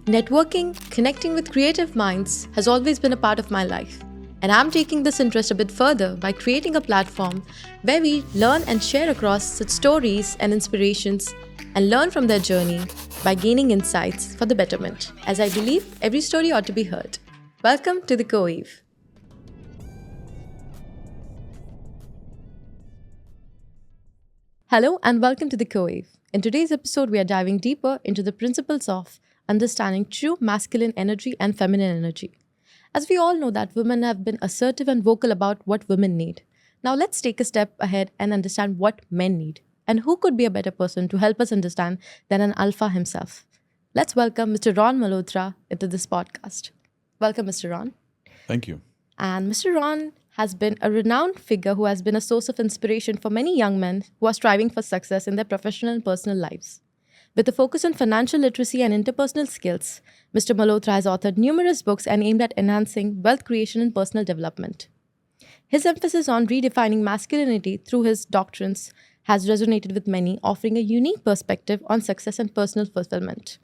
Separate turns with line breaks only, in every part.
Networking, connecting with creative minds has always been a part of my life. And I'm taking this interest a bit further by creating a platform where we learn and share across such stories and inspirations and learn from their journey by gaining insights for the betterment, as I believe every story ought to be heard. Welcome to the Coeve. Hello and welcome to the Coeve. In today's episode, we are diving deeper into the principles of understanding true masculine energy and feminine energy. As we all know that women have been assertive and vocal about what women need. Now let's take a step ahead and understand what men need. And who could be a better person to help us understand than an alpha himself? Let's welcome Mr. Ron Malhotra into this podcast. Welcome, Mr. Ron.
Thank you.
And Mr. Ron has been a renowned figure who has been a source of inspiration for many young men who are striving for success in their professional and personal lives. With a focus on financial literacy and interpersonal skills, Mr. Malhotra has authored numerous books and aimed at enhancing wealth creation and personal development. His emphasis on redefining masculinity through his doctrines has resonated with many, offering a unique perspective on success and personal fulfillment.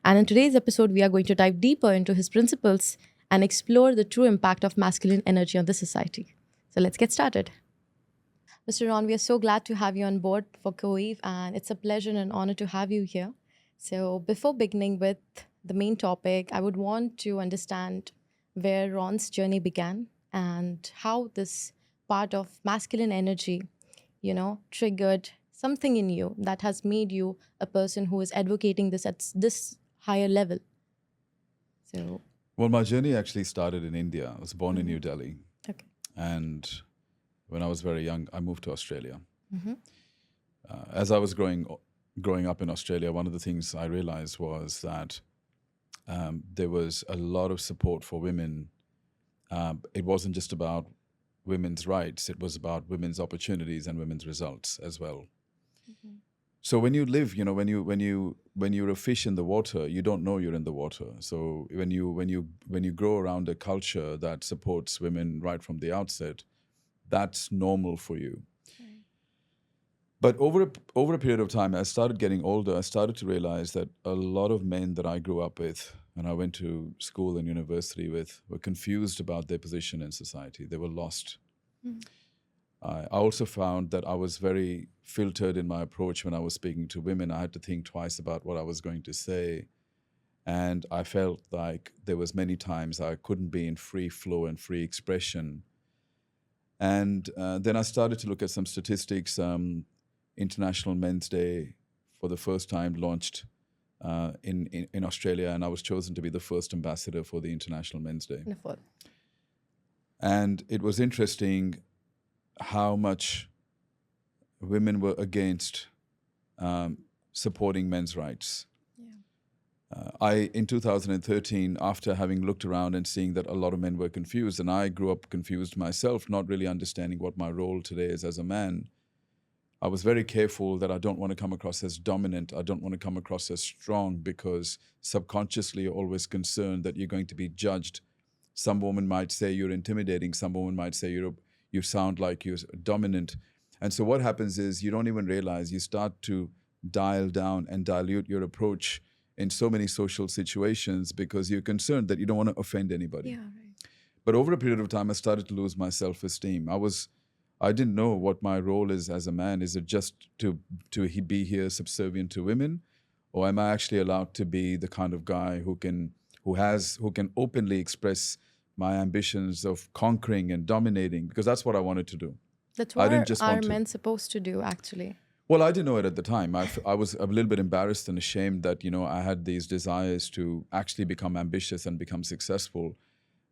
And in today's episode, we are going to dive deeper into his principles and explore the true impact of masculine energy on the society. So let's get started. Mr. Ron, we are so glad to have you on board for Coeve, and it's a pleasure and an honor to have you here. So before beginning with the main topic, I would want to understand where Ron's journey began and how this part of masculine energy, triggered something in you that has made you a person who is advocating this at this higher level. So...
Well, my journey actually started in India. I was born in New Delhi.
Okay.
And when I was very young, I moved to Australia.
Mm-hmm.
As I was growing up in Australia, one of the things I realized was that there was a lot of support for women. It wasn't just about women's rights. It was about women's opportunities and women's results as well. Mm-hmm. So when you live, when you're a fish in the water, you don't know you're in the water. So when you grow around a culture that supports women right from the outset, that's normal for you. Okay. But over a period of time, as I started getting older, I started to realize that a lot of men that I grew up with and I went to school and university with were confused about their position in society. They were lost. Mm. I also found that I was very filtered in my approach when I was speaking to women. I had to think twice about what I was going to say. And I felt like there was many times I couldn't be in free flow and free expression. And then I started to look at some statistics. International Men's Day, for the first time, launched in Australia, and I was chosen to be the first ambassador for the International Men's Day.
Wonderful.
And it was interesting how much women were against supporting men's rights. Yeah. In 2013, after having looked around and seeing that a lot of men were confused, and I grew up confused myself, not really understanding what my role today is as a man, I was very careful that I don't want to come across as dominant. I don't want to come across as strong, because subconsciously you're always concerned that you're going to be judged. Some woman might say you're intimidating. Some woman might say you sound like you're dominant. And so what happens is you don't even realize you start to dial down and dilute your approach in so many social situations because you're concerned that you don't want to offend anybody.
Yeah, right.
But over a period of time, I started to lose my self-esteem. I didn't know what my role is as a man. Is it just to be here subservient to women? Or am I actually allowed to be the kind of guy who can openly express my ambitions of conquering and dominating, because that's what I wanted to do.
That's what are men supposed to do, actually?
Well, I didn't know it at the time. I was a little bit embarrassed and ashamed that, I had these desires to actually become ambitious and become successful,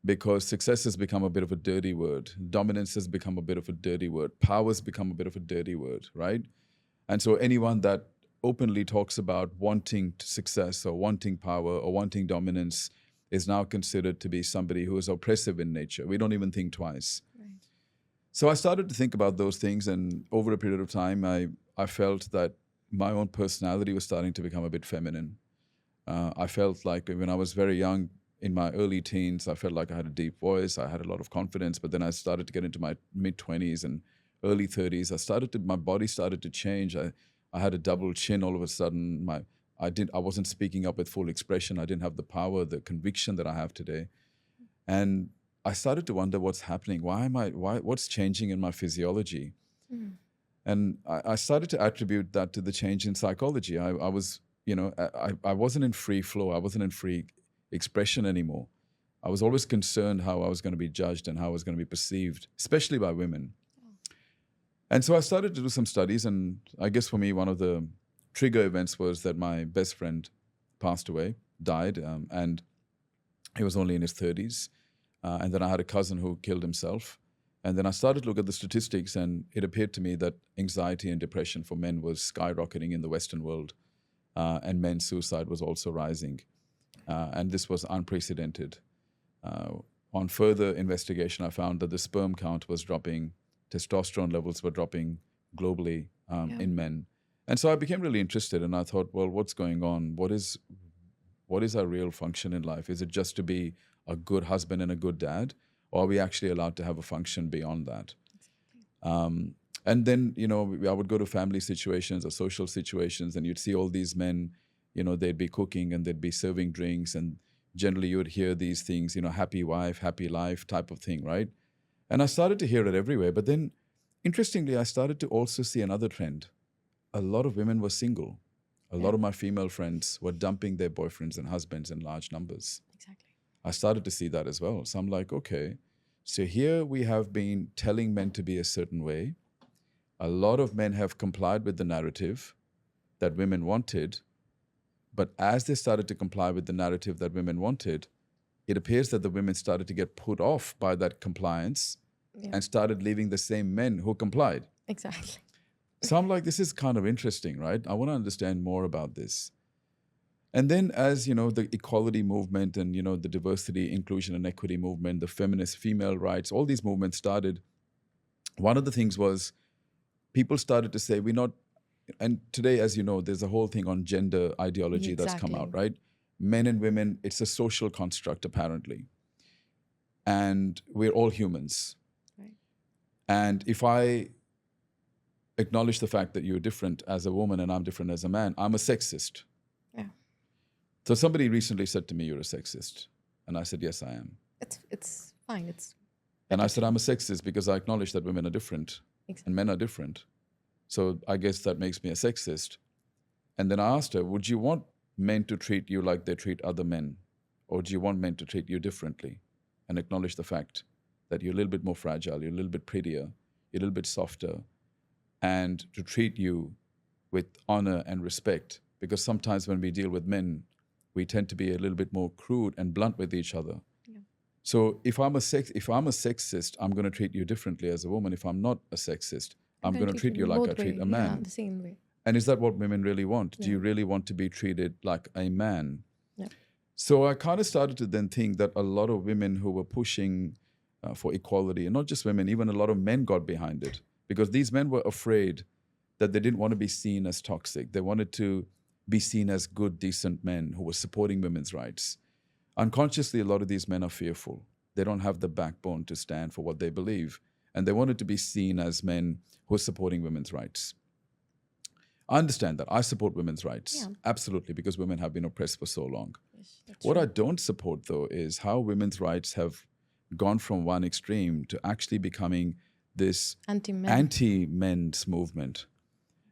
because success has become a bit of a dirty word. Dominance has become a bit of a dirty word. Power has become a bit of a dirty word, right? And so anyone that openly talks about wanting success or wanting power or wanting dominance is now considered to be somebody who is oppressive in nature. We don't even think twice. Right. So I started to think about those things, and over a period of time, I felt that my own personality was starting to become a bit feminine. I felt like when I was very young, in my early teens, I felt like I had a deep voice. I had a lot of confidence, but then I started to get into my mid-20s and early 30s. My body started to change. I had a double chin all of a sudden. I wasn't speaking up with full expression. I didn't have the power, the conviction that I have today. And I started to wonder what's happening. What's changing in my physiology? And I started to attribute that to the change in psychology. I was, I wasn't in free flow. I wasn't in free expression anymore. I was always concerned how I was going to be judged and how I was going to be perceived, especially by women. And so I started to do some studies, and I guess for me, one of the trigger events was that my best friend passed away, died, and he was only in his 30s. And then I had a cousin who killed himself. And then I started to look at the statistics, and it appeared to me that anxiety and depression for men was skyrocketing in the Western world, and men's suicide was also rising. And this was unprecedented. On further investigation, I found that the sperm count was dropping, testosterone levels were dropping globally in men. And so I became really interested, and I thought, well, what's going on? What is our real function in life? Is it just to be a good husband and a good dad? Or are we actually allowed to have a function beyond that? And then, I would go to family situations or social situations, and you'd see all these men, they'd be cooking and they'd be serving drinks, and generally you would hear these things, happy wife, happy life type of thing, right? And I started to hear it everywhere. But then, interestingly, I started to also see another trend. A lot of women were single. A lot of my female friends were dumping their boyfriends and husbands in large numbers.
Exactly.
I started to see that as well. So I'm like, okay, so here we have been telling men to be a certain way. A lot of men have complied with the narrative that women wanted. But as they started to comply with the narrative that women wanted, it appears that the women started to get put off by that compliance and started leaving the same men who complied.
Exactly.
So I'm like, this is kind of interesting, right? I want to understand more about this. And then as, the equality movement and, the diversity, inclusion, and equity movement, the feminist female rights, all these movements started, one of the things was people started to say, and today, as you know, there's a whole thing on gender ideology that's come out, right? Men and women, it's a social construct, apparently. And we're all humans.
Right.
And if I acknowledge the fact that you're different as a woman and I'm different as a man, I'm a sexist.
Yeah.
So somebody recently said to me, you're a sexist. And I said, yes, I am.
It's fine.
And I said, I'm a sexist because I acknowledge that women are different and men are different. So I guess that makes me a sexist. And then I asked her, would you want men to treat you like they treat other men? Or do you want men to treat you differently and acknowledge the fact that you're a little bit more fragile, you're a little bit prettier, you're a little bit softer, and to treat you with honor and respect? Because sometimes when we deal with men, we tend to be a little bit more crude and blunt with each other. Yeah. So if I'm a sexist, I'm going to treat you differently as a woman. If I'm not a sexist, I'm going to treat you like I treat a man.
Yeah, the same way.
And is that what women really want? Yeah. Do you really want to be treated like a man?
Yeah.
So I kind of started to then think that a lot of women who were pushing for equality, and not just women, even a lot of men got behind it, because these men were afraid that they didn't want to be seen as toxic. They wanted to be seen as good, decent men who were supporting women's rights. Unconsciously, a lot of these men are fearful. They don't have the backbone to stand for what they believe. And they wanted to be seen as men who are supporting women's rights. I understand that. I support women's rights. Absolutely, because women have been oppressed for so long.
Yes,
what
true.
I don't support, though, is how women's rights have gone from one extreme to actually becoming this anti-men's movement.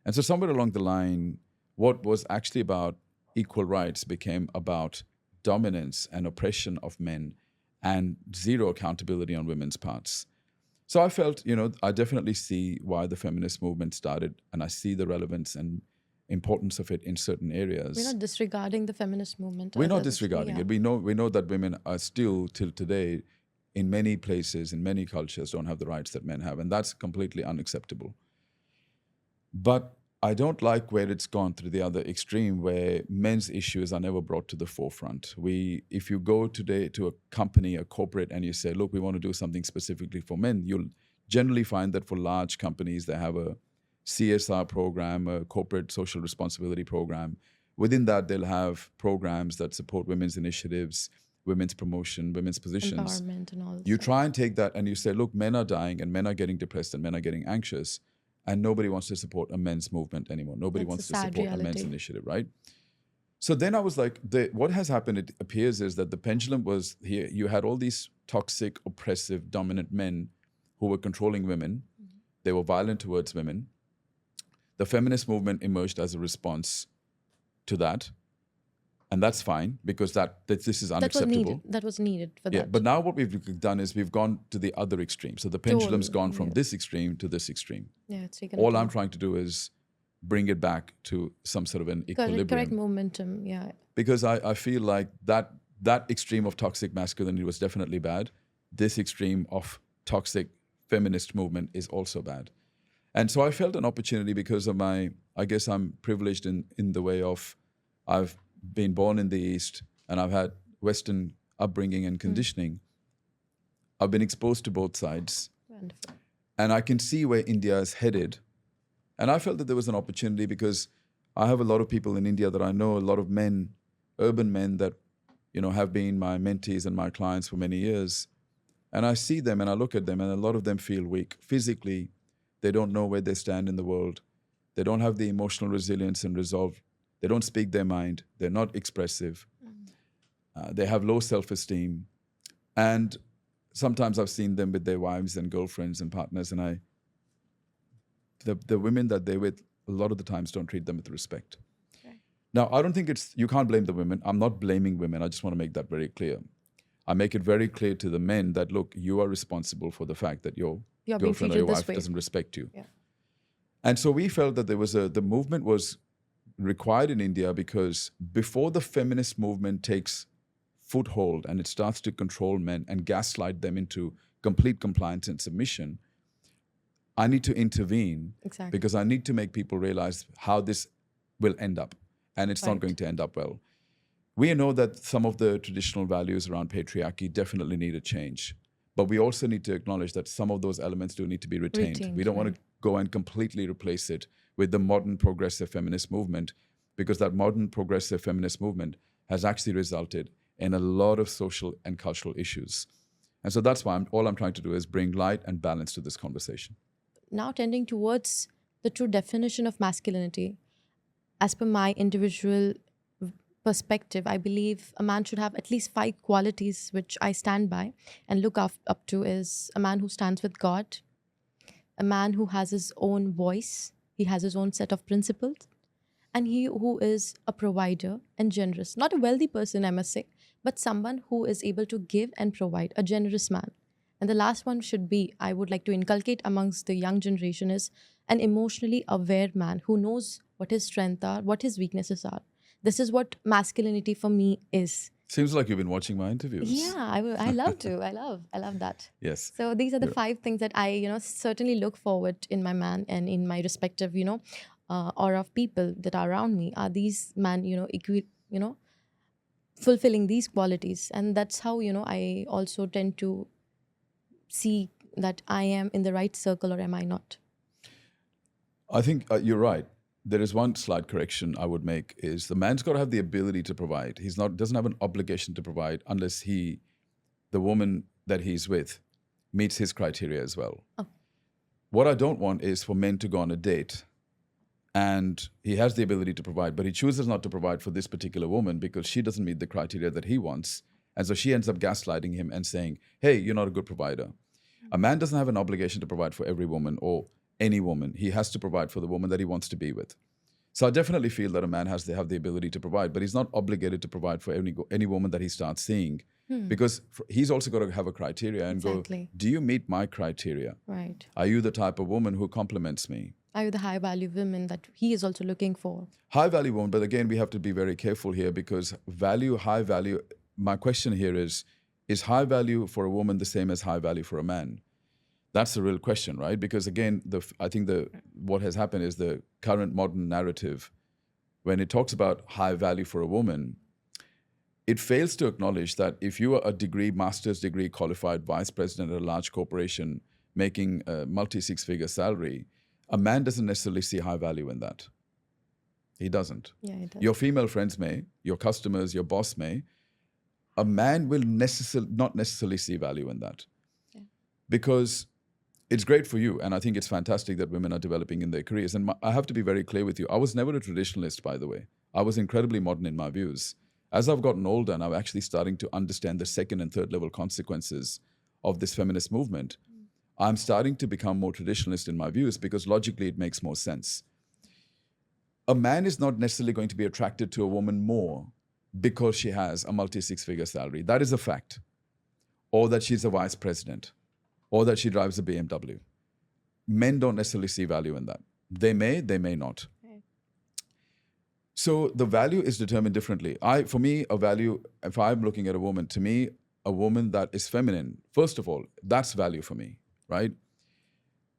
And so somewhere along the line, what was actually about equal rights became about dominance and oppression of men and zero accountability on women's parts. So I felt, I definitely see why the feminist movement started, and I see the relevance and importance of it in certain areas.
We're not disregarding the feminist movement.
We're not disregarding it. We know that women are still, till today, in many places, in many cultures, don't have the rights that men have, and that's completely unacceptable. But I don't like where it's gone to the other extreme, where men's issues are never brought to the forefront. If you go today to a company, a corporate, and you say, look, we want to do something specifically for men, you'll generally find that for large companies, they have a CSR program, a corporate social responsibility program. Within that, they'll have programs that support women's initiatives, women's promotion, women's positions.
Empowerment and all.
You try and take that and you say, look, men are dying and men are getting depressed and men are getting anxious. And nobody wants to support a men's movement anymore. Nobody wants to support a men's initiative, right? So then I was like, what has happened, it appears, is that the pendulum was here. You had all these toxic, oppressive, dominant men who were controlling women. They were violent towards women. The feminist movement emerged as a response to that. And that's fine, because that this is unacceptable.
That was needed for
Yeah,
that.
but now what we've done is we've gone to the other extreme. So the pendulum's gone from
yeah.
this extreme to this extreme.
Yeah, it's taken
All I'm trying to do is bring it back to some sort of an equilibrium.
correct momentum. Yeah.
Because I feel like that extreme of toxic masculinity was definitely bad. This extreme of toxic feminist movement is also bad. And so I felt an opportunity because of I guess I'm privileged in the way of I've been born in the East and I've had Western upbringing and conditioning. I've been exposed to both sides.
Wonderful.
And I can see where India is headed. And I felt that there was an opportunity because I have a lot of people in India that I know, a lot of men, urban men that, have been my mentees and my clients for many years. And I see them and I look at them and a lot of them feel weak. Physically, they don't know where they stand in the world. They don't have the emotional resilience and resolve. They don't speak their mind. They're not expressive. They have low self-esteem. And sometimes I've seen them with their wives and girlfriends and partners, and the women that they're with, a lot of the times don't treat them with respect. Okay. Now, I don't think you can't blame the women. I'm not blaming women. I just want to make that very clear. I make it very clear to the men that, look, you are responsible for the fact that your girlfriend or your wife doesn't respect you.
Yeah.
And so we felt that the movement was required in India because before the feminist movement takes foothold and it starts to control men and gaslight them into complete compliance and submission, I need to intervene.
Exactly.
Because I need to make people realize how this will end up. And it's not going to end up well. We know that some of the traditional values around patriarchy definitely need a change. But we also need to acknowledge that some of those elements do need to be retained. We don't want to go and completely replace it with the modern progressive feminist movement, because that modern progressive feminist movement has actually resulted in a lot of social and cultural issues. And so that's why all I'm trying to do is bring light and balance to this conversation.
Now tending towards the true definition of masculinity, as per my individual perspective, I believe a man should have at least 5 qualities which I stand by and look up to is a man who stands with God, a man who has his own voice, he has his own set of principles, and he who is a provider and generous. Not a wealthy person, I must say, but someone who is able to give and provide, a generous man. And the last one should be, I would like to inculcate amongst the young generation, is an emotionally aware man who knows what his strengths are, what his weaknesses are. This is what masculinity for me is.
Seems like you've been watching my interviews.
Yeah, I love to. I love that.
Yes.
So these are the 5 things that I, certainly look forward in my man and in my respective, aura of people that are around me. Are these man, fulfilling these qualities? And that's how, I also tend to see that I am in the right circle or am I not?
I think you're right. There is one slight correction I would make is the man's got to have the ability to provide. Doesn't have an obligation to provide unless the woman that he's with meets his criteria as well. Oh. What I don't want is for men to go on a date and he has the ability to provide, but he chooses not to provide for this particular woman because she doesn't meet the criteria that he wants. And so she ends up gaslighting him and saying, hey, you're not a good provider. A man doesn't have an obligation to provide for every woman or any woman. He has to provide for the woman that he wants to be with. So I definitely feel that a man has to have the ability to provide, but he's not obligated to provide for any woman that he starts seeing, because he's also got to have a criteria and go, do you meet my criteria?
Right.
Are you the type of woman who compliments me?
Are you the high value women that he is also looking for?
High value woman, but again, we have to be very careful here because high value, my question here is high value for a woman the same as high value for a man? That's the real question, right? Because again, I think what has happened is the current modern narrative, when it talks about high value for a woman, it fails to acknowledge that if you are a master's degree qualified vice president at a large corporation making a multi-6-figure salary, a man doesn't necessarily see high value in that. He doesn't.
Yeah, he does.
Your female friends may, your customers, your boss may. A man will not necessarily see value in that. Yeah. Because it's great for you. And I think it's fantastic that women are developing in their careers. And I have to be very clear with you. I was never a traditionalist, by the way. I was incredibly modern in my views. As I've gotten older and I'm actually starting to understand the second and third level consequences of this feminist movement, I'm starting to become more traditionalist in my views because logically it makes more sense. A man is not necessarily going to be attracted to a woman more because she has a multi-six-figure salary. That is a fact. Or that she's a vice president. Or that she drives a BMW. Men don't necessarily see value in that. They may not. Okay. So the value is determined differently. For me, a value, if I'm looking at a woman, to me, a woman that is feminine, first of all, that's value for me, right?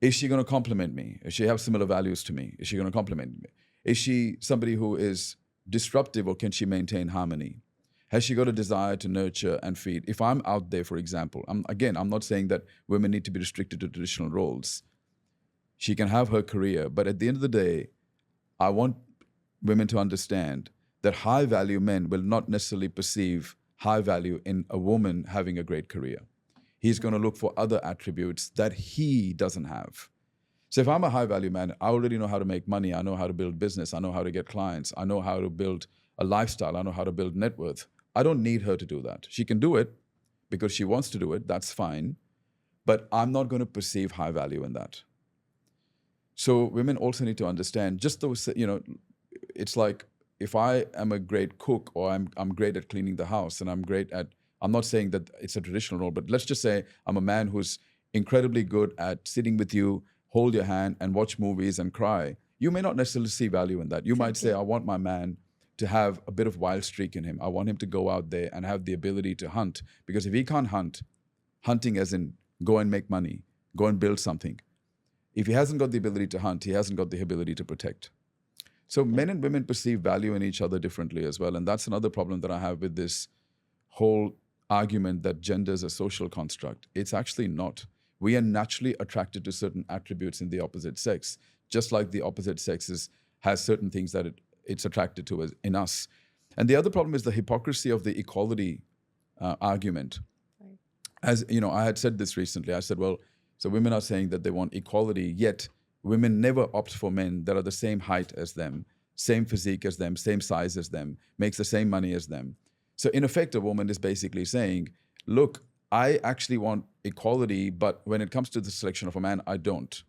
Is she going to compliment me? Does she have similar values to me? Is she going to compliment me? Is she somebody who is disruptive, or can she maintain harmony? Has she got a desire to nurture and feed? If I'm out there, for example, I'm not saying that women need to be restricted to traditional roles. She can have her career, but at the end of the day, I want women to understand that high-value men will not necessarily perceive high value in a woman having a great career. He's going to look for other attributes that he doesn't have. So if I'm a high-value man, I already know how to make money. I know how to build business. I know how to get clients. I know how to build a lifestyle. I know how to build net worth. I don't need her to do that. She can do it because she wants to do it. That's fine. But I'm not going to perceive high value in that. So women also need to understand, just those, it's like if I am a great cook or I'm great at cleaning the house and I'm not saying that it's a traditional role, but let's just say I'm a man who's incredibly good at sitting with you, hold your hand and watch movies and cry. You may not necessarily see value in that. You might say, I want my man to have a bit of wild streak in him. I want him to go out there and have the ability to hunt. Because if he can't hunt, hunting as in go and make money, go and build something. If he hasn't got the ability to hunt, he hasn't got the ability to protect. So men and women perceive value in each other differently as well. And that's another problem that I have with this whole argument that gender is a social construct. It's actually not. We are naturally attracted to certain attributes in the opposite sex, just like the opposite sex has certain things that it's attracted to in us. And the other problem is the hypocrisy of the equality argument. Right. As you know, I had said this recently. I said, well, so women are saying that they want equality, yet women never opt for men that are the same height as them, same physique as them, same size as them, makes the same money as them. So in effect, a woman is basically saying, look, I actually want equality, but when it comes to the selection of a man, I don't.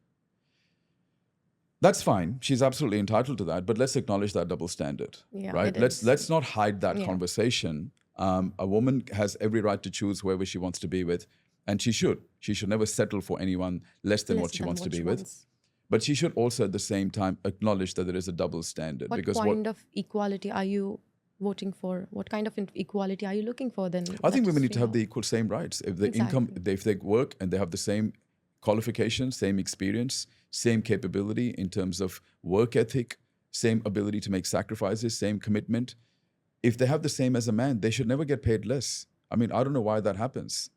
That's fine. She's absolutely entitled to that, but let's acknowledge that double standard, right? Let's not hide that conversation. A woman has every right to choose whoever she wants to be with, and she should. She should never settle for anyone less than what she wants to be with. But she should also at the same time acknowledge that there is a double standard.
What kind of equality are you voting for? What kind of equality are you looking for then?
I think women need to have the equal same rights. If the income, if they work and they have the same qualifications, same experience, same capability in terms of work ethic, same ability to make sacrifices, same commitment. If they have the same as a man, they should never get paid less. I mean, I don't know why that happens,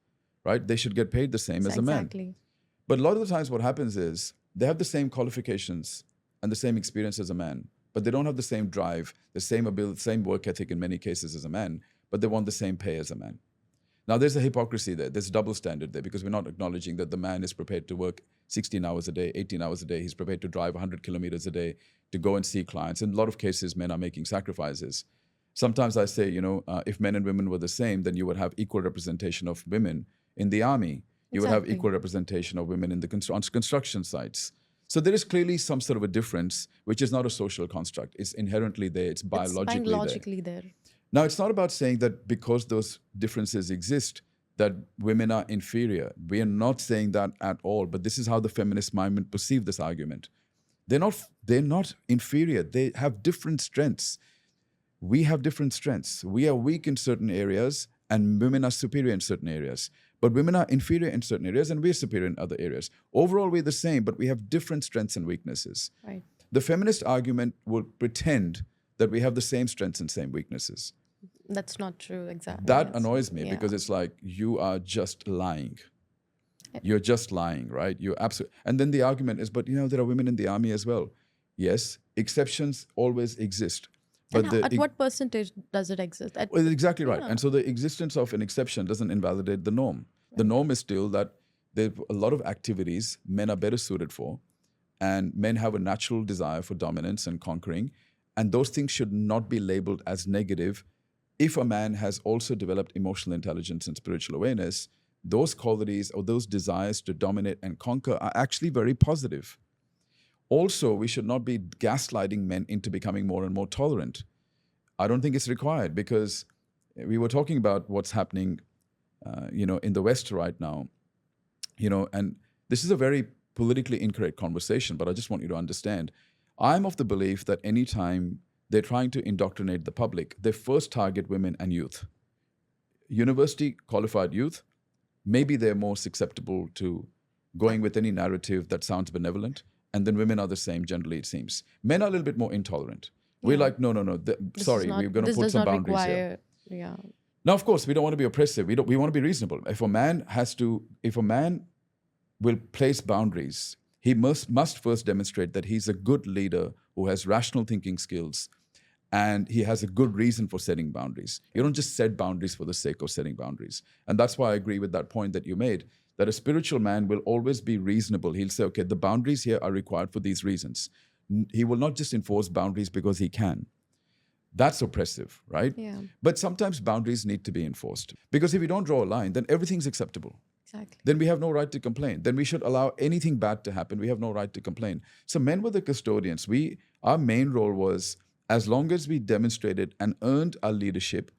right? They should get paid the same as a man. Exactly. But a lot of the times what happens is they have the same qualifications and the same experience as a man, but they don't have the same drive, the same ability, same work ethic in many cases as a man, but they want the same pay as a man. Now, there's a hypocrisy there. There's a double standard there because we're not acknowledging that the man is prepared to work 16 hours a day, 18 hours a day. He's prepared to drive 100 kilometers a day to go and see clients. In a lot of cases, men are making sacrifices. Sometimes I say, if men and women were the same, then you would have equal representation of women in the army. You would have equal representation of women in the on construction sites. So there is clearly some sort of a difference, which is not a social construct. It's inherently there. It's biologically there. Now, it's not about saying that because those differences exist, that women are inferior. We are not saying that at all, but this is how the feminist movement perceive this argument. They're not inferior. They have different strengths. We have different strengths. We are weak in certain areas and women are superior in certain areas. But women are inferior in certain areas and we're superior in other areas. Overall, we're the same, but we have different strengths and weaknesses. Right. The feminist argument will pretend that we have the same strengths and same weaknesses.
That's not true, exactly.
That annoys me because it's like, you are just lying. You're just lying, right? You're absolutely. And then the argument is, but there are women in the army as well. Yes, exceptions always exist. But
at what percentage does it exist?
Well, exactly right. And so the existence of an exception doesn't invalidate the norm. Right. The norm is still that There are a lot of activities men are better suited for, and men have a natural desire for dominance and conquering, and those things should not be labeled as negative. If a man has also developed emotional intelligence and spiritual awareness, those qualities or those desires to dominate and conquer are actually very positive. Also, we should not be gaslighting men into becoming more and more tolerant. I don't think it's required, because we were talking about what's happening, in the West right now, and this is a very politically incorrect conversation, but I just want you to understand. I'm of the belief that anytime they're trying to indoctrinate the public, they first target women and youth. University qualified youth, maybe they're more susceptible to going with any narrative that sounds benevolent. And then women are the same, generally, it seems. Men are a little bit more intolerant. We're like, no. Sorry, we're going to put some boundaries here.
Yeah.
Now, of course, we don't want to be oppressive. We want to be reasonable. If a man will place boundaries, he must first demonstrate that he's a good leader who has rational thinking skills, and he has a good reason for setting boundaries. You don't just set boundaries for the sake of setting boundaries. And that's why I agree with that point that you made, that a spiritual man will always be reasonable. He'll say, okay, the boundaries here are required for these reasons. He will not just enforce boundaries because he can. That's oppressive, right?
Yeah.
But sometimes boundaries need to be enforced. Because if you don't draw a line, then everything's acceptable.
Exactly.
Then we have no right to complain. Then we should allow anything bad to happen. We have no right to complain. So men were the custodians. Our main role was, as long as we demonstrated and earned our leadership,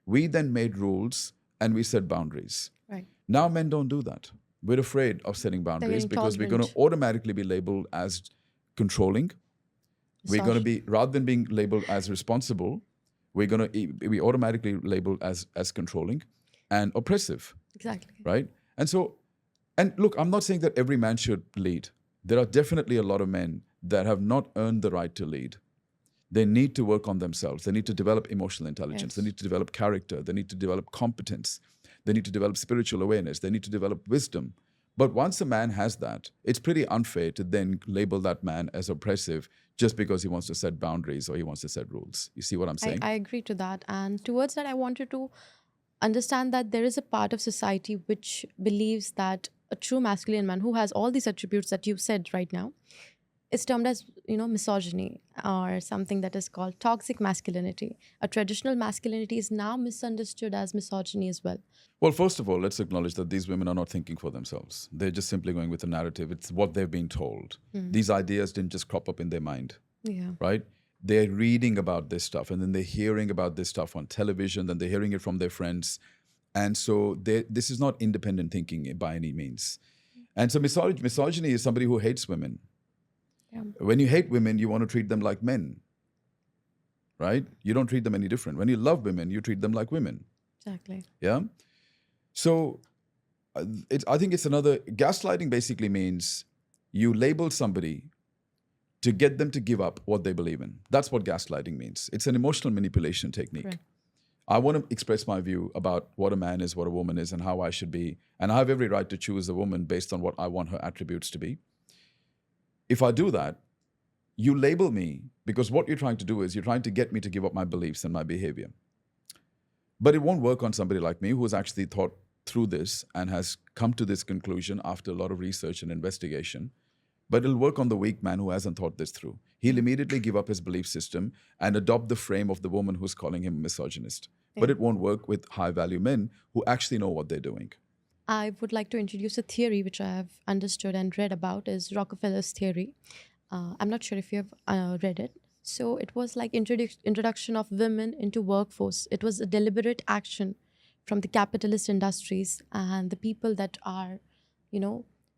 we then made rules and we set boundaries.
Right.
Now men don't do that. We're afraid of setting boundaries because we're going to automatically be labeled as controlling. We're going to be, rather than being labeled as responsible, we're going to be automatically labeled as controlling and oppressive.
Exactly.
Right? And look, I'm not saying that every man should lead. There are definitely a lot of men that have not earned the right to lead. They need to work on themselves. They need to develop emotional intelligence.
Yes.
They need to develop character. They need to develop competence. They need to develop spiritual awareness. They need to develop wisdom. But once a man has that, it's pretty unfair to then label that man as oppressive just because he wants to set boundaries or he wants to set rules. You see what I'm saying?
I agree to that. And towards that, I wanted to understand that there is a part of society which believes that a true masculine man who has all these attributes that you've said right now is termed as, misogyny, or something that is called toxic masculinity. A traditional masculinity is now misunderstood as misogyny as well.
Well, first of all, let's acknowledge that these women are not thinking for themselves. They're just simply going with a narrative. It's what they've been told. These ideas didn't just crop up in their mind,
Yeah.
right? They're reading about this stuff, and then they're hearing about this stuff on television, then they're hearing it from their friends. And so this is not independent thinking by any means. And so misogyny is somebody who hates women.
Yeah.
When you hate women, you want to treat them like men, right? You don't treat them any different. When you love women, you treat them like women.
Exactly.
Yeah? So I think it's another, gaslighting basically means you label somebody to get them to give up what they believe in. That's what gaslighting means. It's an emotional manipulation technique.
Right.
I want to express my view about what a man is, what a woman is, and how I should be. And I have every right to choose a woman based on what I want her attributes to be. If I do that, you label me, because what you're trying to do is you're trying to get me to give up my beliefs and my behavior. But it won't work on somebody like me who has actually thought through this and has come to this conclusion after a lot of research and investigation. But it'll work on the weak man who hasn't thought this through. He'll immediately give up his belief system and adopt the frame of the woman who's calling him a misogynist. But it won't work with high-value men who actually know what they're doing.
I would like to introduce a theory which I have understood and read about, is Rockefeller's theory. I'm not sure if you have read it. So it was like introduction of women into workforce. It was a deliberate action from the capitalist industries and the people that are,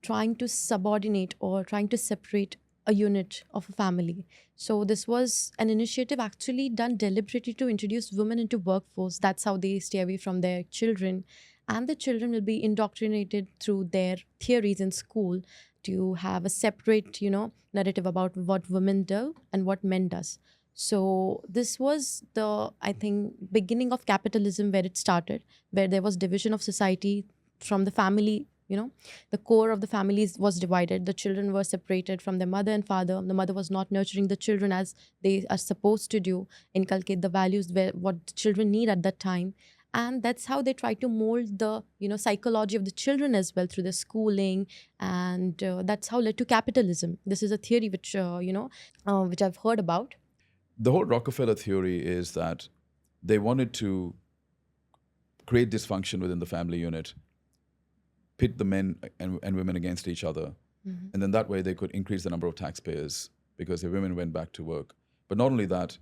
trying to subordinate or trying to separate a unit of a family. So this was an initiative actually done deliberately to introduce women into workforce. That's how they stay away from their children. And the children will be indoctrinated through their theories in school to have a separate, narrative about what women do and what men does. So this was the, I think, beginning of capitalism, where it started, where there was division of society from the family. The core of the families was divided. The children were separated from their mother and father. The mother was not nurturing the children as they are supposed to do, inculcate the values what children need at that time. And that's how they try to mold the psychology of the children as well through the schooling. And that's how led to capitalism. This is a theory which which I've heard about.
The whole Rockefeller theory is that they wanted to create dysfunction within the family unit, pit the men and women against each other, and then that way they could increase the number of taxpayers because the women went back to work. But not only that,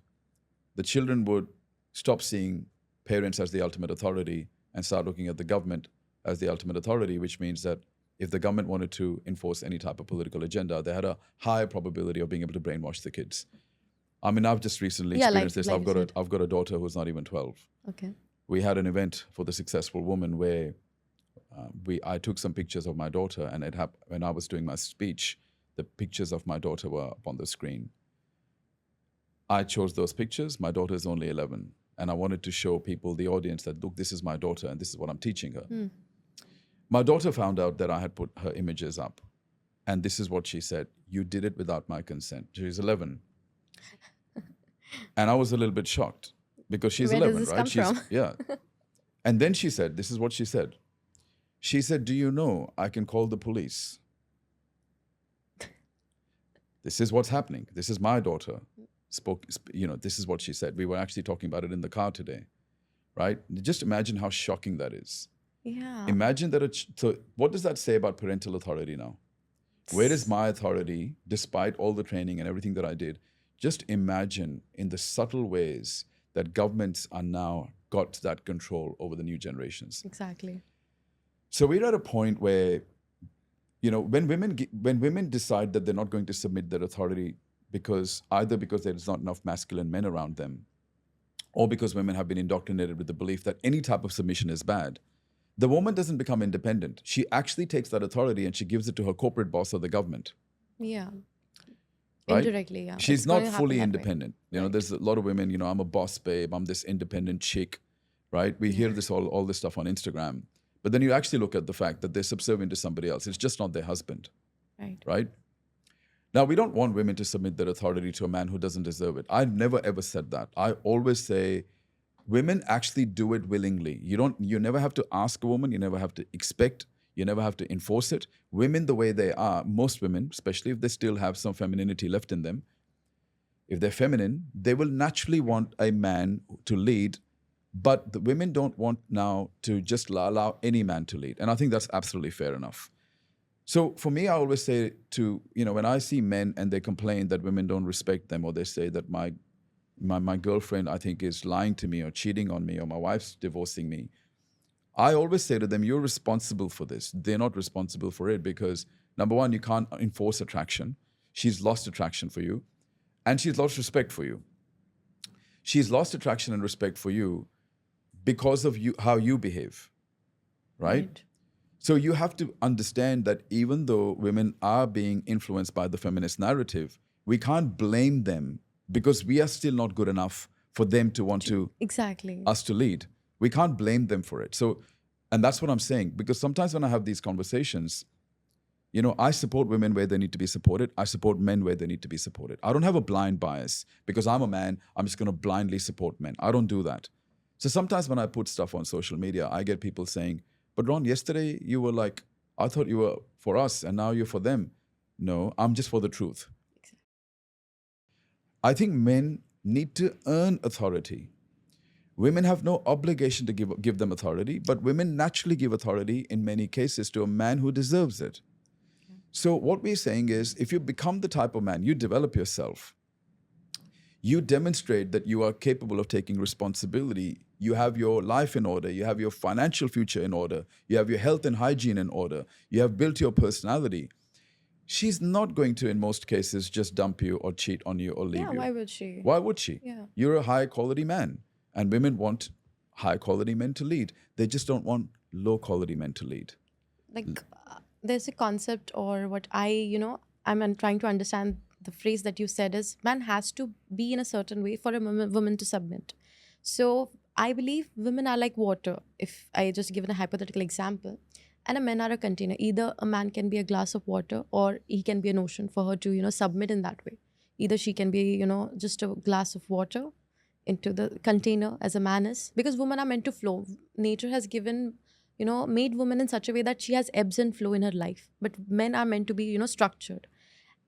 the children would stop seeing parents as the ultimate authority and start looking at the government as the ultimate authority, which means that if the government wanted to enforce any type of political agenda, they had a higher probability of being able to brainwash the kids. I mean, I've just recently experienced this. I've got a daughter who's not even 12.
Okay.
We had an event for the Successful Woman where I took some pictures of my daughter, and it happened when I was doing my speech. The pictures of my daughter were up on the screen. I chose those pictures. My daughter is only 11, and I wanted to show people, the audience, that look, this is my daughter, and this is what I'm teaching her. My daughter found out that I had put her images up, and this is what she said: "You did it without my consent." She's 11, and I was a little bit shocked because she's 11,
does this
right?
come from?
Yeah. And then she said, "This is what she said." She said, "Do you know I can call the police? This is what's happening. This is my daughter." This is what she said. We were actually talking about it in the car today, right? Just imagine how shocking that is.
Yeah.
Imagine that. So what does that say about parental authority now? Where is my authority, despite all the training and everything that I did? Just imagine in the subtle ways that governments are now got that control over the new generations.
Exactly.
So we're at a point where, when women decide that they're not going to submit their authority because there's not enough masculine men around them, or because women have been indoctrinated with the belief that any type of submission is bad, the woman doesn't become independent. She actually takes that authority and she gives it to her corporate boss or the government.
Yeah.
Right?
Indirectly, yeah.
She's
It's
not
going to happen
fully
that way.
independent. There's a lot of women, I'm a boss babe, I'm this independent chick, right? We hear this all this stuff on Instagram. But then you actually look at the fact that they're subservient to somebody else. It's just not their husband, right? Now, we don't want women to submit their authority to a man who doesn't deserve it. I've never, ever said that. I always say women actually do it willingly. You never have to ask a woman. You never have to expect. You never have to enforce it. Women, the way they are, most women, especially if they still have some femininity left in them, if they're feminine, they will naturally want a man to lead. But the women don't want now to just allow any man to lead. And I think that's absolutely fair enough. So for me, I always say when I see men and they complain that women don't respect them, or they say that my girlfriend, I think, is lying to me or cheating on me, or my wife's divorcing me, I always say to them, you're responsible for this. They're not responsible for it because, number one, you can't enforce attraction. She's lost attraction for you, and she's lost respect for you. She's lost attraction and respect for you because of how you behave, right? So you have to understand that even though women are being influenced by the feminist narrative, we can't blame them because we are still not good enough for them to want to us to lead. We can't blame them for it. So, and that's what I'm saying, because sometimes when I have these conversations, I support women where they need to be supported. I support men where they need to be supported. I don't have a blind bias because I'm a man. I'm just going to blindly support men. I don't do that. So sometimes when I put stuff on social media, I get people saying, "But Ron, yesterday you were like, I thought you were for us and now you're for them." No, I'm just for the truth. I think men need to earn authority. Women have no obligation to give them authority, but women naturally give authority in many cases to a man who deserves it. So what we're saying is, if you become the type of man, you develop yourself, you demonstrate that you are capable of taking responsibility, you have your life in order, you have your financial future in order, you have your health and hygiene in order, you have built your personality, she's not going to, in most cases, just dump you or cheat on you or leave you.
Yeah, why would she?
Why would she?
Yeah.
You're a high-quality man, and women want high-quality men to lead. They just don't want low-quality men to lead.
There's a concept, or what I'm trying to understand. The phrase that you said is, man has to be in a certain way for a woman to submit. So I believe women are like water. If I just given a hypothetical example, and a men are a container. Either a man can be a glass of water, or he can be an ocean for her to submit in that way. Either she can be just a glass of water, into the container as a man is, because women are meant to flow. Nature has given, made women in such a way that she has ebbs and flow in her life, but men are meant to be, structured.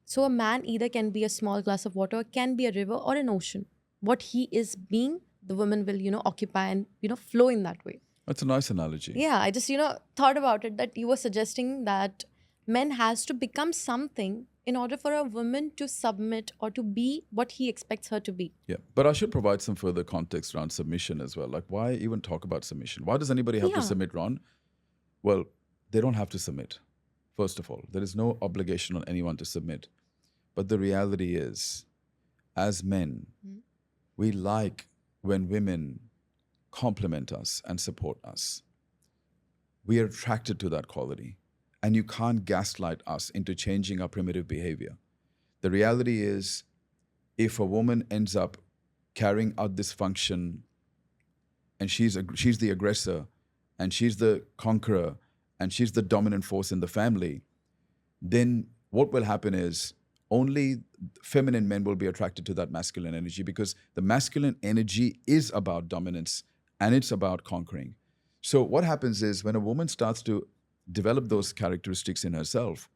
So a man either can be a small glass of water, can be a river or an ocean. What he is being, the woman will, occupy and, flow in that way.
That's a nice analogy.
Yeah, I just, thought about it, that you were suggesting that men has to become something in order for a woman to submit or to be what he expects her to be.
Yeah, but I should provide some further context around submission as well. Like, why even talk about submission? Why does anybody have to
Yeah.
submit, Ron? Well, they don't have to submit. First of all, there is no obligation on anyone to submit. But the reality is, as men, we like when women compliment us and support us. We are attracted to that quality. And you can't gaslight us into changing our primitive behavior. The reality is, if a woman ends up carrying out this function and she's the aggressor and she's the conqueror and she's the dominant force in the family, then what will happen is only feminine men will be attracted to that masculine energy, because the masculine energy is about dominance and it's about conquering. So what happens is, when a woman starts to develop those characteristics in herself,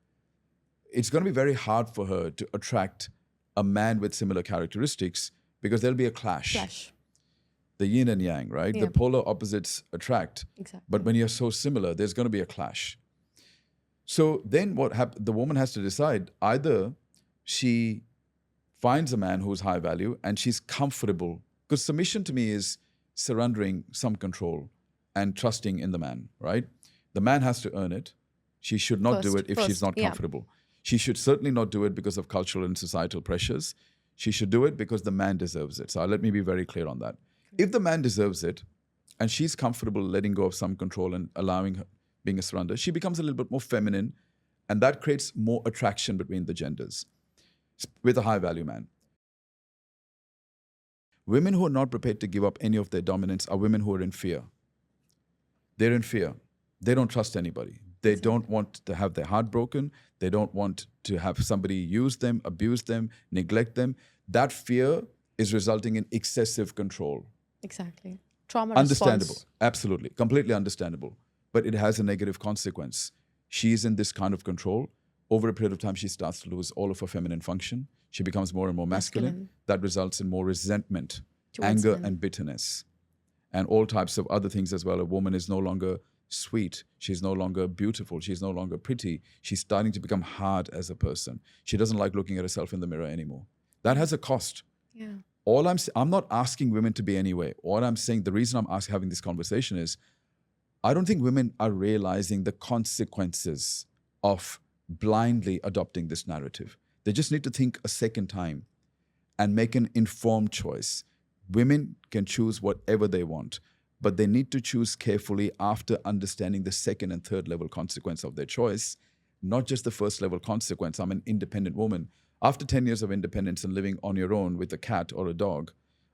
it's going to be very hard for her to attract a man with similar characteristics, because there'll be a clash. The yin and yang, right?
Yeah.
The polar opposites attract.
Exactly.
But when you're so similar, there's going to be a clash. So then the woman has to decide, either she finds a man who's high value and she's comfortable, because submission to me is surrendering some control and trusting in the man, right? The man has to earn it. She should not do it if she's not comfortable. She should certainly not do it because of cultural and societal pressures. She should do it because the man deserves it. So let me be very clear on that. If the man deserves it and she's comfortable letting go of some control and allowing her being a surrender, she becomes a little bit more feminine, and that creates more attraction between the genders with a high value man. Women who are not prepared to give up any of their dominance are women who are in fear. They're in fear. They don't trust anybody. They don't want to have their heart broken. They don't want to have somebody use them, abuse them, neglect them. That fear is resulting in excessive control.
Exactly. Trauma
Understandable.
response.
Absolutely. Completely understandable. But it has a negative consequence. She's in this kind of control. Over a period of time, she starts to lose all of her feminine function. She becomes more and more masculine. That results in more resentment, anger, and bitterness, and all types of other things as well. A woman is no longer sweet. She's no longer beautiful. She's no longer pretty. She's starting to become hard as a person. She doesn't like looking at herself in the mirror anymore. That has a cost.
Yeah.
I'm not asking women to be any way. All I'm saying, the reason I'm having this conversation is, I don't think women are realizing the consequences of blindly adopting this narrative. They just need to think a second time and make an informed choice. Women can choose whatever they want, but they need to choose carefully after understanding the second and third level consequence of their choice, not just the first level consequence. I'm an independent woman. After 10 years of independence and living on your own with a cat or a dog,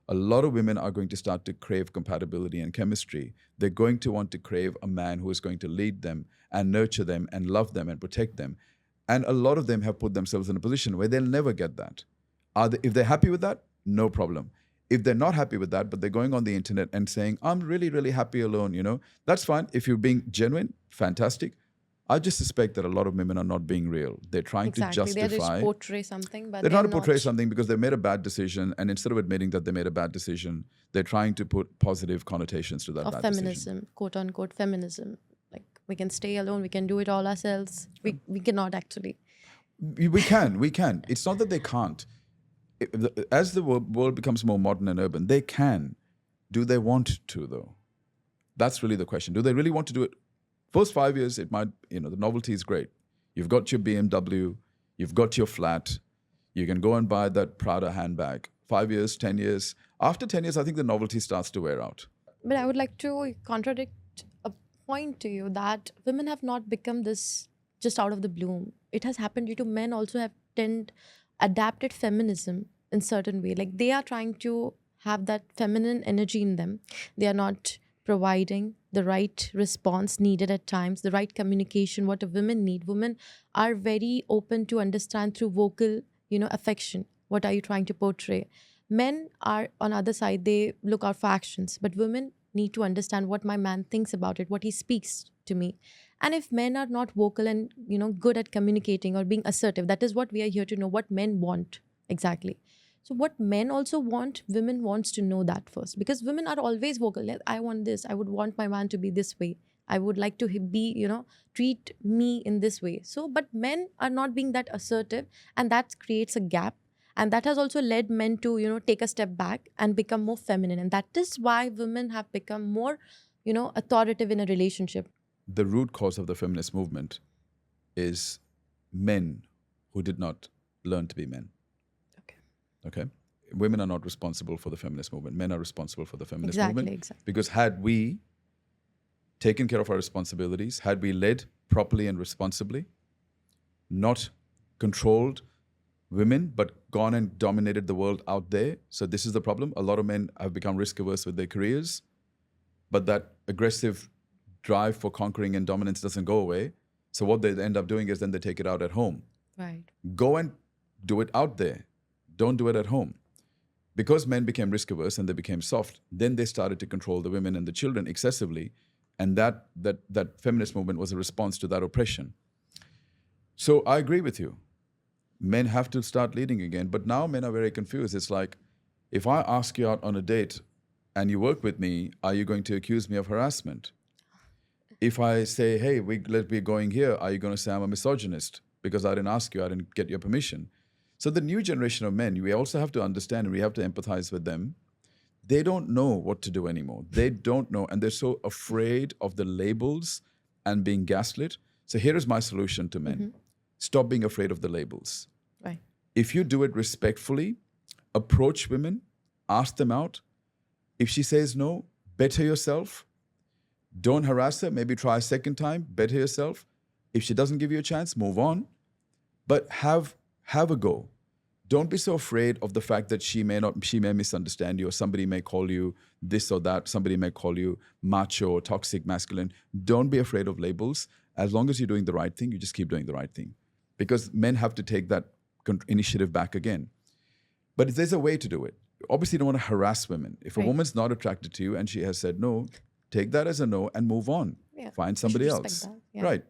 a lot of women are going to start to crave compatibility and chemistry. They're going to want to crave a man who is going to lead them and nurture them and love them and protect them. And a lot of them have put themselves in a position where they'll never get that. If they're happy with that, no problem. If they're not happy with that, but they're going on the internet and saying, I'm really, really happy alone, that's fine. If you're being genuine, fantastic. I just suspect that a lot of women are not being real. They're trying to justify.
They just portray something, but
they're trying to portray something because they made a bad decision, and instead of admitting that they made a bad decision, they're trying to put positive connotations to that bad decision.
Feminism, quote unquote feminism. Like, we can stay alone, we can do it all ourselves. We cannot actually.
We can. It's not that they can't. As the world becomes more modern and urban, they can. Do they want to, though? That's really the question. Do they really want to do it? First 5 years, it might, the novelty is great. You've got your BMW, you've got your flat, you can go and buy that Prada handbag. 5 years, 10 years. After 10 years, I think the novelty starts to wear out.
But I would like to contradict a point to you that women have not become this just out of the bloom. It has happened due to men also have adapted feminism in certain way. Like, they are trying to have that feminine energy in them. They are not providing the right response needed at times, the right communication, what a women need. Women are very open to understand through vocal, affection. What are you trying to portray? Men are on the other side, they look out for actions, but women need to understand what my man thinks about it, what he speaks to me. And if men are not vocal and good at communicating or being assertive, that is what we are here to know, what men want exactly. So what men also want, women wants to know that first, because women are always vocal. Like, I want this, I would want my man to be this way, I would like to be, treat me in this way. So but men are not being that assertive, and that creates a gap. And that has also led men to take a step back and become more feminine, and that is why women have become more authoritative in a relationship.
The root cause of the feminist movement is men who did not learn to be men. Okay. Women are not responsible for the feminist movement. Men are responsible for the feminist movement.
Exactly.
Because had we taken care of our responsibilities, had we led properly and responsibly, not controlled women, but gone and dominated the world out there. So this is the problem. A lot of men have become risk averse with their careers, but that aggressive drive for conquering and dominance doesn't go away. So what they end up doing is then they take it out at home.
Right.
Go and do it out there. Don't do it at home. Because men became risk averse and they became soft, then they started to control the women and the children excessively. And that feminist movement was a response to that oppression. So I agree with you. Men have to start leading again. But now men are very confused. It's like, if I ask you out on a date and you work with me, are you going to accuse me of harassment? If I say, hey, we're going here, are you going to say I'm a misogynist because I didn't ask you, I didn't get your permission? So the new generation of men, we also have to understand and we have to empathize with them. They don't know what to do anymore. They don't know. And they're so afraid of the labels and being gaslit. So here is my solution to men. Mm-hmm. Stop being afraid of the labels.
Right.
If you do it respectfully, approach women, ask them out. If she says no, better yourself. Don't harass her. Maybe try a second time, better yourself. If she doesn't give you a chance, move on. But have a go. Don't be so afraid of the fact that she may misunderstand you, or somebody may call you this or that. Somebody may call you macho or toxic masculine. Don't be afraid of labels. As long as you're doing the right thing, you just keep doing the right thing. Because men have to take that initiative back again. But there's a way to do it. Obviously, you don't want to harass women. If a woman's not attracted to you and she has said no, take that as a no and move on.
Yeah.
Find somebody else.
Yeah.
Right.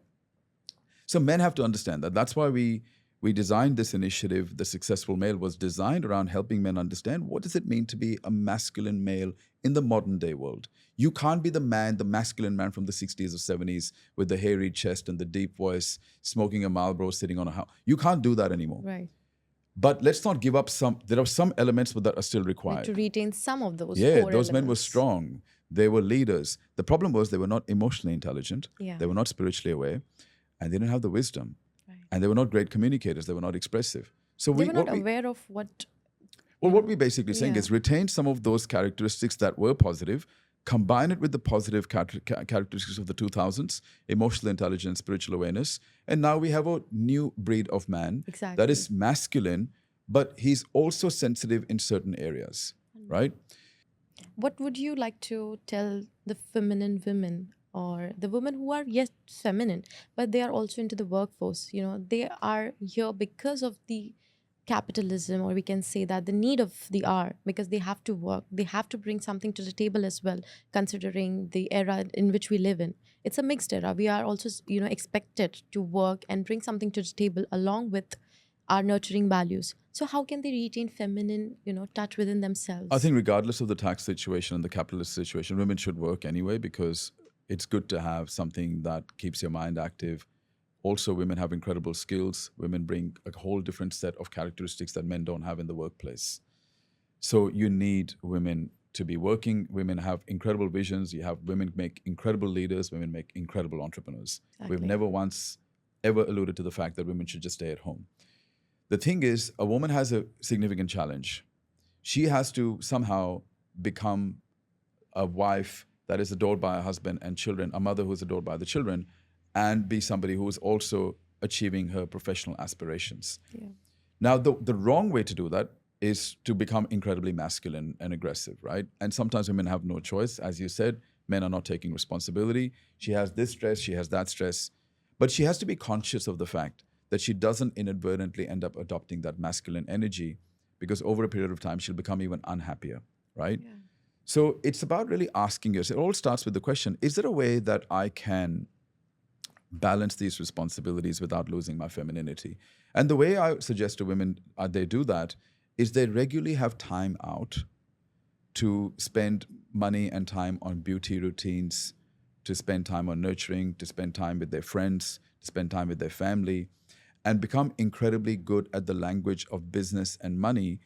So men have to understand that. That's why we designed this initiative. The Successful Male was designed around helping men understand what does it mean to be a masculine male in the modern day world. You can't be the masculine man from the 60s or 70s with the hairy chest and the deep voice, smoking a Marlboro, sitting on a house. You can't do that anymore.
Right.
But let's not give up some. There are some elements that are still required.
Like to retain some of those.
Yeah, those men were strong. They were leaders. The problem was they were not emotionally intelligent.
Yeah.
They were not spiritually aware. And they didn't have the wisdom.
Right.
And they were not great communicators. They were not expressive. So
they were not aware of what...
Well, what we're basically saying is retain some of those characteristics that were positive, combine it with the positive characteristics of the 2000s, emotional intelligence, spiritual awareness, and now we have a new breed of man that is masculine, but he's also sensitive in certain areas, right?
What would you like to tell the feminine women, or the women who are, yes, feminine, but they are also into the workforce? They are here because of the capitalism, or we can say that the need of the hour, because they have to work, they have to bring something to the table as well, considering the era in which we live in. It's a mixed era. We are also expected to work and bring something to the table along with our nurturing values. So how can they retain feminine touch within themselves?
I think regardless of the tax situation and the capitalist situation, women should work anyway, because it's good to have something that keeps your mind active. Also, women have incredible skills. Women bring a whole different set of characteristics that men don't have in the workplace. So you need women to be working. Women have incredible visions. You have women make incredible leaders. Women make incredible entrepreneurs. Exactly. We've never once ever alluded to the fact that women should just stay at home. The thing is, a woman has a significant challenge. She has to somehow become a wife that is adored by her husband and children, a mother who is adored by the children, and be somebody who is also achieving her professional aspirations. Yeah. Now, the wrong way to do that is to become incredibly masculine and aggressive, right? And sometimes women have no choice. As you said, men are not taking responsibility. She has this stress, she has that stress. But she has to be conscious of the fact that she doesn't inadvertently end up adopting that masculine energy, because over a period of time, she'll become even unhappier, right?
Yeah.
So it's about really asking yourself, it all starts with the question, is there a way that I can balance these responsibilities without losing my femininity? And the way I suggest to women they do that is they regularly have time out to spend money and time on beauty routines, to spend time on nurturing, to spend time with their friends, to spend time with their family, and become incredibly good at the language of business and money.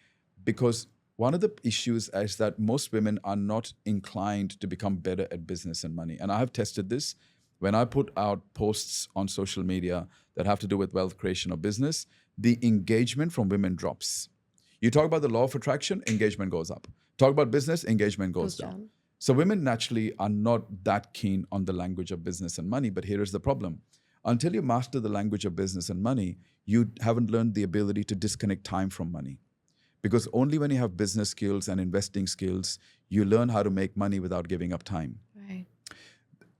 Because one of the issues is that most women are not inclined to become better at business and money. And I have tested this. When I put out posts on social media that have to do with wealth creation or business, the engagement from women drops. You talk about the law of attraction, engagement goes up. Talk about business, engagement goes down. So women naturally are not that keen on the language of business and money, but here is the problem. Until you master the language of business and money, you haven't learned the ability to disconnect time from money. Because only when you have business skills and investing skills, you learn how to make money without giving up time.
Right.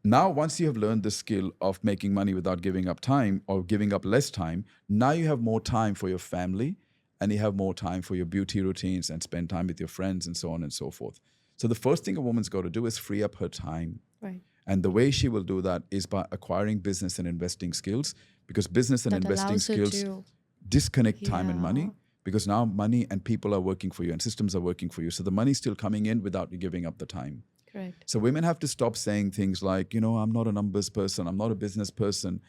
Now, once you have learned the skill of making money without giving up time or giving up less time, now you have more time for your family and you have more time for your beauty routines and spend time with your friends and so on and so forth. So the first thing a woman's got to do is free up her time.
Right.
And the way she will do that is by acquiring business and investing skills, because business and
That
investing
allows her
skills
to-
disconnect time and money,
Yeah.
because now money and people are working for you and systems are working for you. So the money's still coming in without you giving up the time.
Correct.
So women have to stop saying things like, I'm not a numbers person, I'm not a business person.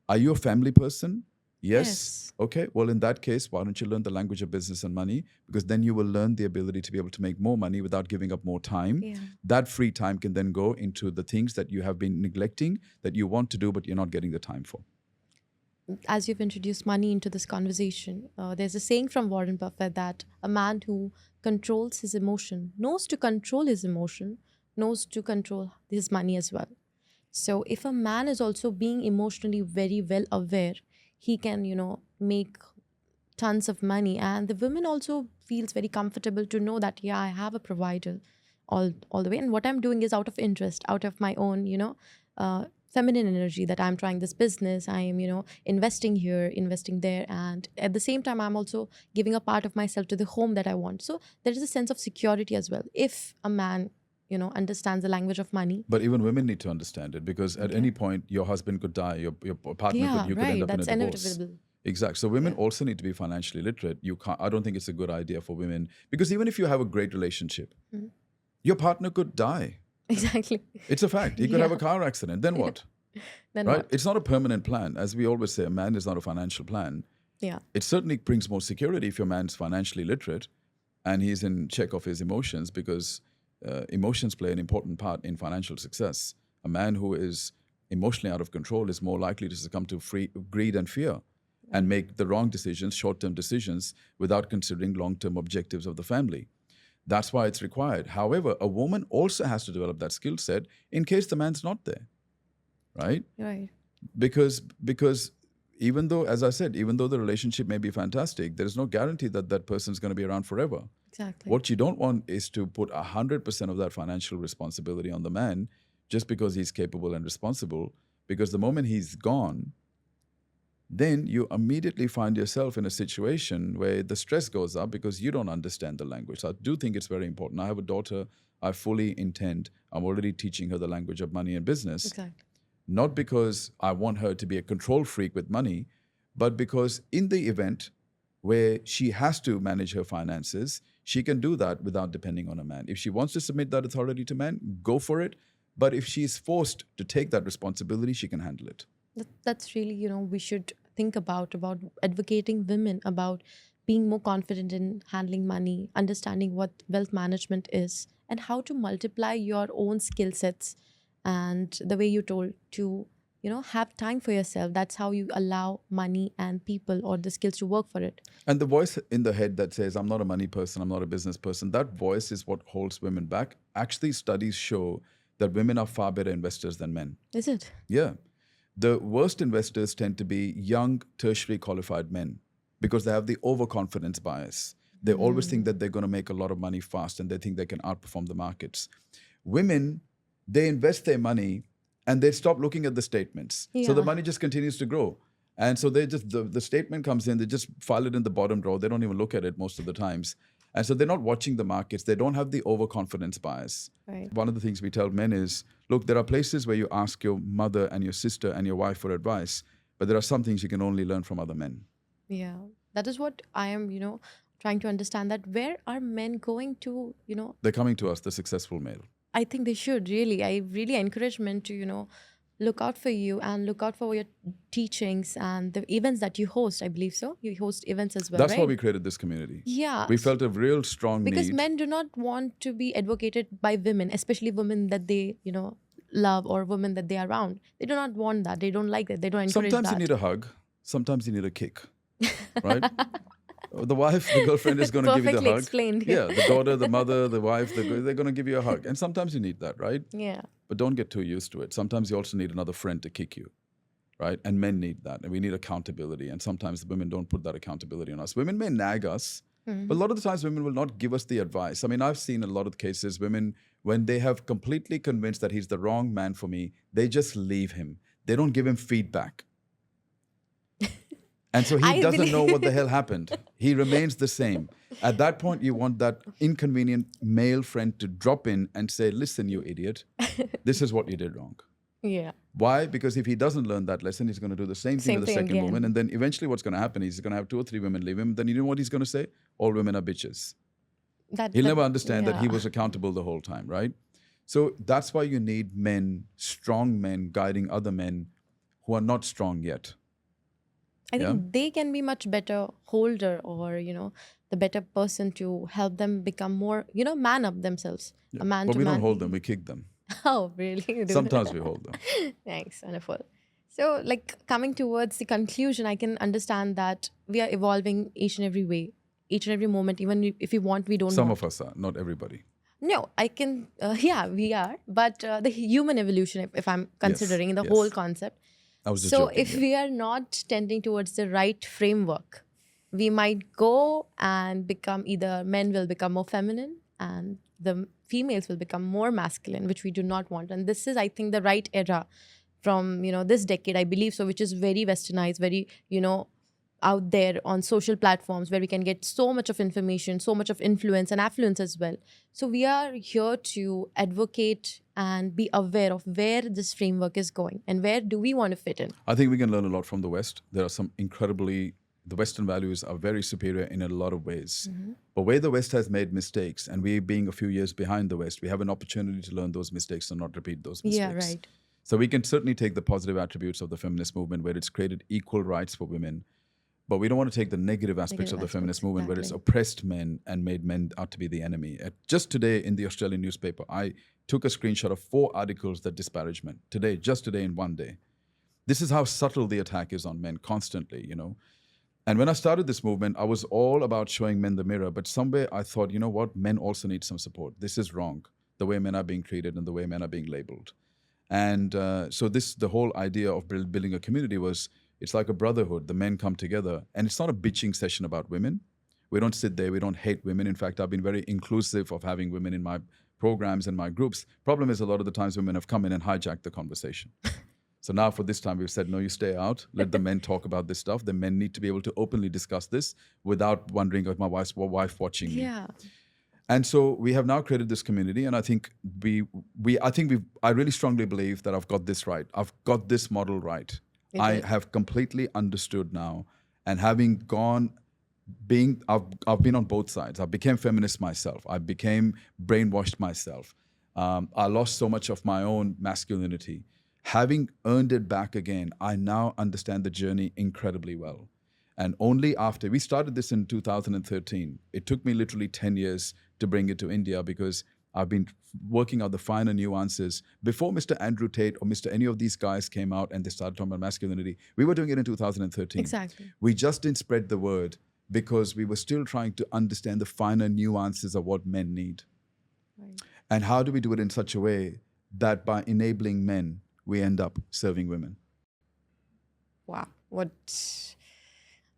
Are you a family person? Yes. Okay. Well, in that case, why don't you learn the language of business and money? Because then you will learn the ability to be able to make more money without giving up more time.
Yeah.
That free time can then go into the things that you have been neglecting that you want to do, but you're not getting the time for.
As you've introduced money into this conversation, there's a saying from Warren Buffett that a man who controls his emotion, knows to control his emotion, knows to control his money as well. So if a man is also being emotionally very well aware, he can, make tons of money. And the women also feels very comfortable to know that, yeah, I have a provider all the way. And what I'm doing is out of interest, out of my own, feminine energy, that I'm trying this business, I am, investing here, investing there. And at the same time, I'm also giving a part of myself to the home that I want. So there is a sense of security as well. If a man, understands the language of money.
But even women need to understand it, because at any point, your husband could die, your partner you could end up
That's
in a divorce.
inevitable.
Exactly. So women also need to be financially literate. I don't think it's a good idea for women, because even if you have a great relationship, your partner could die.
Exactly.
It's a fact. He could have a car accident. Then what?
Then
Right?
what?
It's not a permanent plan. As we always say, a man is not a financial plan.
Yeah.
It certainly brings more security if your man's financially literate and he's in check of his emotions, because emotions play an important part in financial success. A man who is emotionally out of control is more likely to succumb to greed and fear and make the wrong decisions, short-term decisions, without considering long-term objectives of the family. That's why it's required. However, a woman also has to develop that skill set in case the man's not there, right?
Right.
Because even though, as I said, even though the relationship may be fantastic, there is no guarantee that that person's going to be around forever.
Exactly.
What you don't want is to put 100% of that financial responsibility on the man just because he's capable and responsible, because the moment he's gone, then you immediately find yourself in a situation where the stress goes up because you don't understand the language. So I do think it's very important. I have a daughter. I fully intend, I'm already teaching her the language of money and business.
Exactly.
Not because I want her to be a control freak with money, but because in the event where she has to manage her finances, she can do that without depending on a man. If she wants to submit that authority to man, go for it. But if she's forced to take that responsibility, she can handle it.
That's really, we should think about advocating women, about being more confident in handling money, understanding what wealth management is, and how to multiply your own skill sets. And the way you told to, have time for yourself. That's how you allow money and people or the skills to work for it.
And the voice in the head that says, I'm not a money person, I'm not a business person, that voice is what holds women back. Actually, studies show that women are far better investors than men.
Is it?
Yeah. The worst investors tend to be young, tertiary qualified men, because they have the overconfidence bias. They always think that they're going to make a lot of money fast, and they think they can outperform the markets. Women, they invest their money and they stop looking at the statements. So the
Yeah.
money just continues to grow. And so they just, the statement comes in, they just file it in the bottom drawer. They don't even look at it most of the times. And so they're not watching the markets. They don't have the overconfidence bias.
Right.
One of the things we tell men is, look, there are places where you ask your mother and your sister and your wife for advice, but there are some things you can only learn from other men.
Yeah. That is what I am, trying to understand, that where are men going to,
They're coming to us, the successful male.
I think they should really. I really encourage men to, look out for you and look out for your teachings and the events that you host. I believe so. You host events as well,
That's
right?
why we created this community.
Yeah.
We felt a real strong
Because
need.
men do not want to be advocated by women, especially women that they, love, or women that they are around. They do not want that. They don't like that. They don't encourage
Sometimes
that.
you need a hug. Sometimes you need a kick, right? The wife, the girlfriend is going to give you the
Perfectly
hug.
explained.
Yeah, the daughter, the mother, the wife, they're going to give you a hug. And sometimes you need that, right?
Yeah.
But don't get too used to it. Sometimes you also need another friend to kick you, right? And men need that. And we need accountability. And sometimes the women don't put that accountability on us. Women may nag us, but a lot of the times women will not give us the advice. I mean, I've seen a lot of cases, women, when they have completely convinced that he's the wrong man for me, they just leave him. They don't give him feedback. And so he
I
doesn't
believe-
know what the hell happened. He remains the same. At that point, you want that inconvenient male friend to drop in and say, listen, you idiot, this is what you did wrong.
Yeah.
Why? Because if he doesn't learn that lesson, he's going to do the same thing
Same
with the
thing
second
again.
woman. And then eventually what's going to happen is he's going to have 2 or 3 women leave him. Then you know what he's going to say? All women are bitches. He'll never understand that he was accountable the whole time, right? So that's why you need men, strong men, guiding other men who are not strong yet.
I think
Yeah.
they can be much better holder, or, the better person to help them become more, man up themselves. A man
But
to
we
man.
don't hold them, we kick them.
Oh, really? You do?
Sometimes we hold them.
Thanks. Wonderful. So, coming towards the conclusion, I can understand that we are evolving each and every way, each and every moment, even if we want, we don't
Some
want.
of us are, not everybody.
No, I can, yeah, we are. But the human evolution, if I'm considering the
yes.
whole concept.
I was just
So
joking,
if
yeah.
we are not tending towards the right framework, we might go and become, either men will become more feminine and the females will become more masculine, which we do not want. And this is, I think, the right era from, this decade, I believe so, which is very westernized, very, out there on social platforms where we can get so much of information, so much of influence and affluence as well. So we are here to advocate and be aware of where this framework is going and where do we want to fit in.
I think we can learn a lot from the West. There are some the Western values are very superior in a lot of ways. But where the West has made mistakes, and we being a few years behind the West, we have an opportunity to learn those mistakes and not repeat those mistakes.
Yeah, right.
So we can certainly take the positive attributes of the feminist movement where it's created equal rights for women. But we don't want to take the negative aspects of the feminist movement where it's oppressed men and made men out to be the enemy. Just today in the Australian newspaper, I took a screenshot of 4 articles that disparage men. Just today in one day. This is how subtle the attack is on men constantly, And when I started this movement, I was all about showing men the mirror. But somewhere I thought, you know what? Men also need some support. This is wrong, the way men are being treated and the way men are being labeled. And so the whole idea of building a community was, it's like a brotherhood. The men come together. And it's not a bitching session about women. We don't sit there. We don't hate women. In fact, I've been very inclusive of having women in my programs and my groups. Problem is, a lot of the times women have come in and hijacked the conversation. So now for this time, we've said, no, you stay out. Let the men talk about this stuff. The men need to be able to openly discuss this without wondering if my wife's watching me.
Yeah.
And so we have now created this community, and I think I really strongly believe that I've got this right. I've got this model right. I have completely understood now, and having I've been on both sides. I became feminist myself. I became brainwashed myself. I lost so much of my own masculinity. Having earned it back again, I now understand the journey incredibly well. And only after, we started this in 2013. It took me literally 10 years to bring it to India because I've been working out the finer nuances. Before Mr. Andrew Tate or Mr. any of these guys came out and they started talking about masculinity, we were doing it in 2013.
Exactly.
We just didn't spread the word because we were still trying to understand the finer nuances of what men need.
Right.
And how do we do it in such a way that by enabling men, we end up serving women?
Wow. What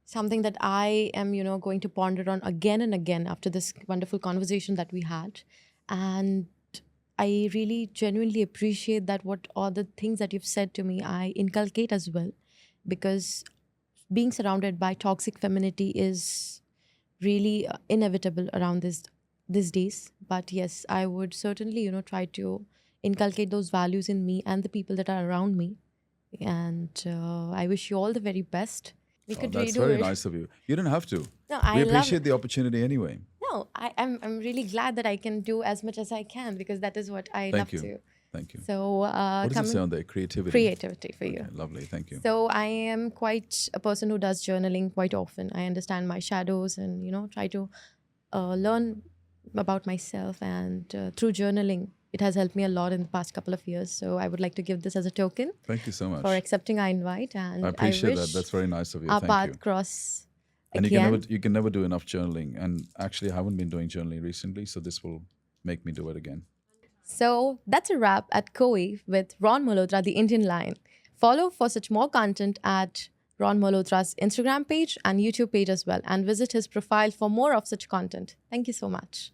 something that I am, going to ponder on again and again after this wonderful conversation that we had. And I really genuinely appreciate that what all the things that you've said to me, I inculcate as well. Because being surrounded by toxic femininity is really inevitable around these days. But yes, I would certainly, try to inculcate those values in me and the people that are around me. And I wish you all the very best. We could
That's
redo
very
it.
nice of you. You didn't have to.
No,
We
I love
appreciate
it.
the opportunity anyway.
No, I'm really glad that I can do as much as I can, because that is what I
Thank
love
you.
to.
Thank you.
So
What does it say
coming
on there? Creativity.
creativity for you.
Okay, lovely. Thank you.
So I am quite a person who does journaling quite often. I understand my shadows and try to learn about myself. And through journaling, it has helped me a lot in the past couple of years. So I would like to give this as a token
Thank you so much.
for accepting our invite. And
I appreciate
wish
that. That's very nice of you.
our
Thank you.
path cross
And
again.
you can never do enough journaling. And actually, I haven't been doing journaling recently, so this will make me do it again.
So that's a wrap at Koi with Ron Malhotra, the Indian Lion. Follow for such more content at Ron Malhotra's Instagram page and YouTube page as well, and visit his profile for more of such content. Thank you so much.